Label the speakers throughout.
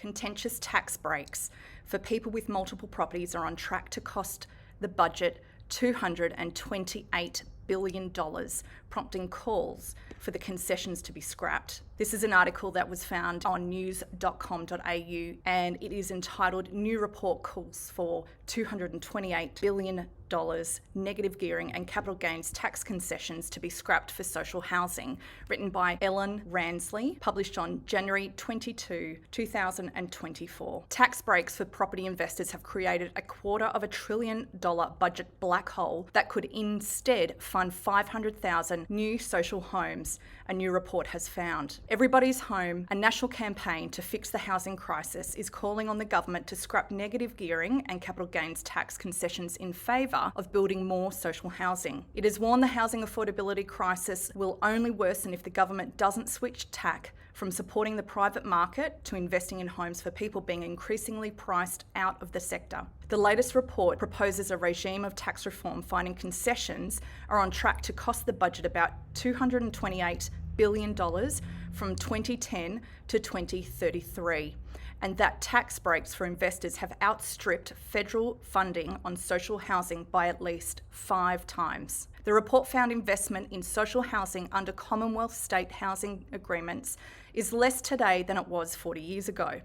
Speaker 1: Contentious tax breaks for people with multiple properties are on track to cost the budget $228 billion, prompting calls for the concessions to be scrapped. This is an article that was found on news.com.au, and it is entitled New Report Calls for $228 billion negative gearing and capital gains tax concessions to be scrapped for social housing, written by Ellen Ransley, published on January 22, 2024. Tax breaks for property investors have created a $250 billion budget black hole that could instead fund 500,000 new social homes, a new report has found. Everybody's Home, a national campaign to fix the housing crisis, is calling on the government to scrap negative gearing and capital gains tax concessions in favour of building more social housing. It has warned the housing affordability crisis will only worsen if the government doesn't switch tack from supporting the private market to investing in homes for people being increasingly priced out of the sector. The latest report proposes a regime of tax reform finding concessions are on track to cost the budget about $228 billion from 2010 to 2033, and that tax breaks for investors have outstripped federal funding on social housing by at least 5 times. The report found investment in social housing under Commonwealth state housing agreements is less today than it was 40 years ago,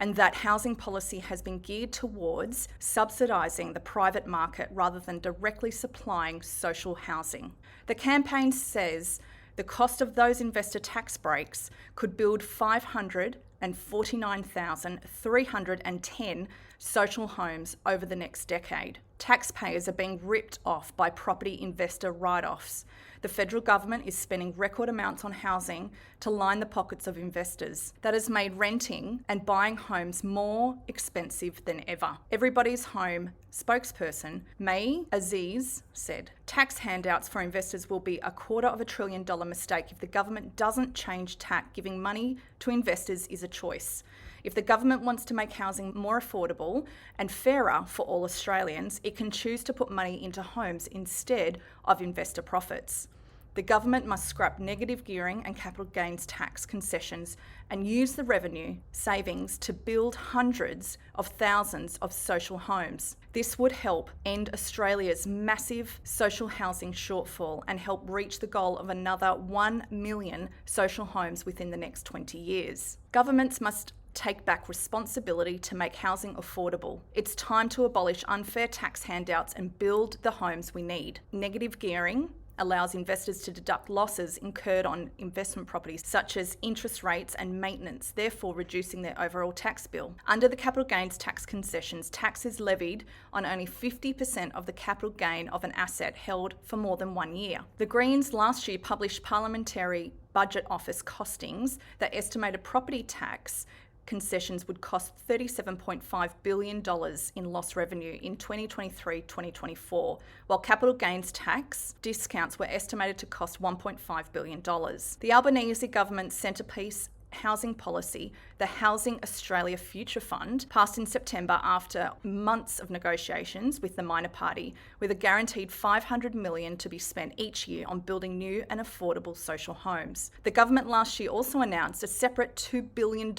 Speaker 1: and that housing policy has been geared towards subsidising the private market rather than directly supplying social housing. The campaign says the cost of those investor tax breaks could build 549,310 social homes over the next decade. Taxpayers are being ripped off by property investor write-offs. The federal government is spending record amounts on housing to line the pockets of investors. That has made renting and buying homes more expensive than ever. Everybody's Home spokesperson May Aziz said, "Tax handouts for investors will be a $250 billion mistake if the government doesn't change tack. Giving money to investors is a choice. If the government wants to make housing more affordable and fairer for all Australians, it can choose to put money into homes instead of investor profits. The government must scrap negative gearing and capital gains tax concessions and use the revenue savings to build hundreds of thousands of social homes. This would help end Australia's massive social housing shortfall and help reach the goal of another 1 million social homes within the next 20 years. Governments must take back responsibility to make housing affordable. It's time to abolish unfair tax handouts and build the homes we need. Negative gearing allows investors to deduct losses incurred on investment properties such as interest rates and maintenance, therefore reducing their overall tax bill. Under the capital gains tax concessions, tax is levied on only 50% of the capital gain of an asset held for more than 1 year. The Greens last year published Parliamentary Budget Office costings that estimated property tax concessions would cost $37.5 billion in lost revenue in 2023-2024, while capital gains tax discounts were estimated to cost $1.5 billion. The Albanese government's centrepiece housing policy, the Housing Australia Future Fund, passed in September after months of negotiations with the minor party, with a guaranteed $500 million to be spent each year on building new and affordable social homes. The government last year also announced a separate $2 billion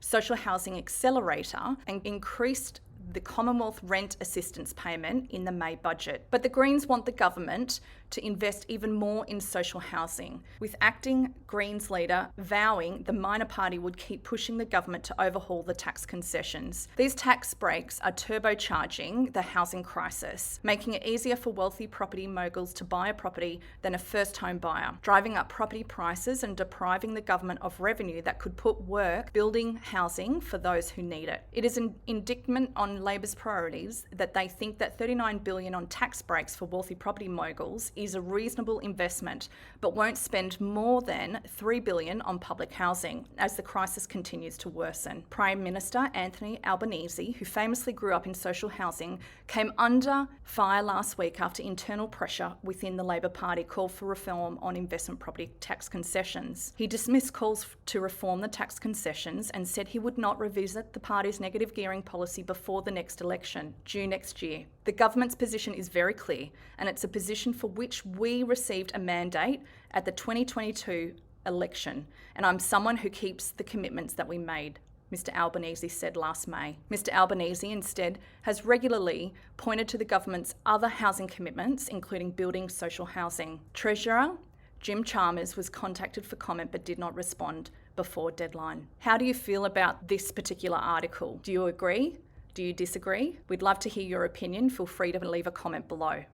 Speaker 1: social housing accelerator and increased the Commonwealth rent assistance payment in the May budget. But the Greens want the government to invest even more in social housing, with acting Greens leader vowing the minor party would keep pushing the government to overhaul the tax concessions. These tax breaks are turbocharging the housing crisis, making it easier for wealthy property moguls to buy a property than a first home buyer, driving up property prices and depriving the government of revenue that could put work building housing for those who need it. It is an indictment on Labor's priorities that they think that $39 billion on tax breaks for wealthy property moguls is a reasonable investment, but won't spend more than $3 billion on public housing as the crisis continues to worsen. Prime Minister Anthony Albanese, who famously grew up in social housing, came under fire last week after internal pressure within the Labor Party called for reform on investment property tax concessions. He dismissed calls to reform the tax concessions and said he would not revisit the party's negative gearing policy before the next election, due next year. The government's position is very clear, and it's a position for which we received a mandate at the 2022 election, and I'm someone who keeps the commitments that we made. Mr Albanese said last May. Mr Albanese instead has regularly pointed to the government's other housing commitments, including building social housing. Treasurer Jim Chalmers was contacted for comment but did not respond before deadline. How do you feel about this particular article? Do you agree? Do you disagree? We'd love to hear your opinion. Feel free to leave a comment below.